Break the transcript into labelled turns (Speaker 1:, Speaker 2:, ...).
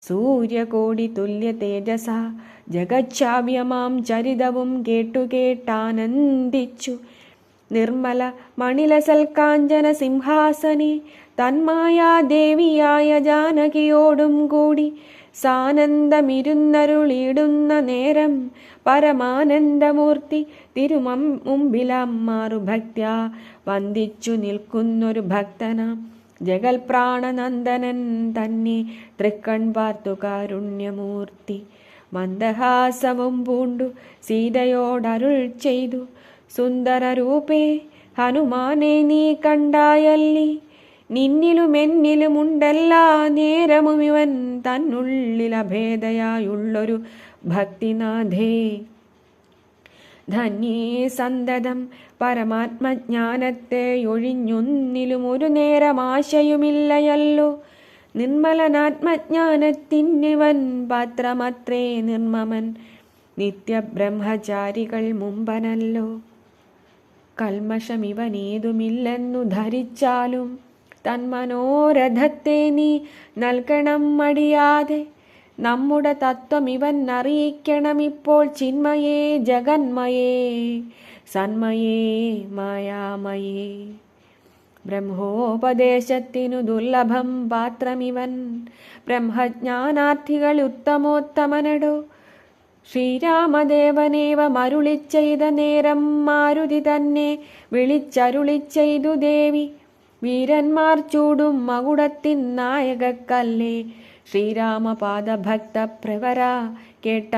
Speaker 1: സൂര്യകോടി തുല്യ തേജസ ജഗച്ഛാവ്യമാം ചരിതവും കേട്ടാനന്ദിച്ചു. നിർമ്മല മണിലസൽ കാഞ്ചന സിംഹാസനെ തന്മായാദേവിയായ ജാനകിയോടും കൂടി സാനന്ദമിരുന്നരുളിയിടുന്ന നേരം പരമാനന്ദമൂർത്തി മുമ്പിലമ്മാറു ഭക്ത്യാ വന്ദിച്ചു നിൽക്കുന്നൊരു ഭക്തനാം ജഗൽപ്രാണനന്ദനൻ തന്നെ തൃക്കൺ പാർത്തു കാരുണ്യമൂർത്തി. മന്ദഹാസവും പൂണ്ടു സീതയോടരുൾ ചെയ്തു, സുന്ദരരൂപേ ഹനുമാനെ നീ കണ്ടായല്ലി, നിന്നിലും എന്നിലുമുണ്ടെല്ലാ നേരമും ഇവൻ തന്നുള്ളിലഭേദയായുള്ളൊരു ഭക്തിനാഥേ. ധന്യേ സന്തതം പരമാത്മജ്ഞാനത്തെ ഒഴിഞ്ഞൊന്നിലും ഒരു നേരമാശയുമില്ലയല്ലോ. നിർമ്മലനാത്മജ്ഞാനത്തിനിവൻ പാത്രമത്രേ നിർമ്മമൻ, നിത്യബ്രഹ്മചാരികൾ മുമ്പനല്ലോ. കൽമഷമിവനേതുമില്ലെന്നു ധരിച്ചാലും തന്മനോരഥത്തെ നീ നൽകണം മടിയാതെ. നമ്മുടെ തത്വം ഇവൻ അറിയിക്കണമിപ്പോൾ ചിന്മയേ ജഗന്മയേ സന്മയേ മായാമയേ. ബ്രഹ്മോപദേശത്തിനു ദുർലഭം പാത്രമിവൻ, ബ്രഹ്മജ്ഞാനാർത്ഥികൾ ഉത്തമോത്തമനടോ. ശ്രീരാമദേവനേവ മരുളിച്ചെയ്ത നേരം മാരുതി തന്നെ വിളിച്ചരുളിച്ചെയ്തു ദേവി, വീരന്മാർ ചൂടും മകുടത്തിൻ നായകക്കല്ലേ ശ്രീരാമപാദഭക്ത പ്രവര കേട്ട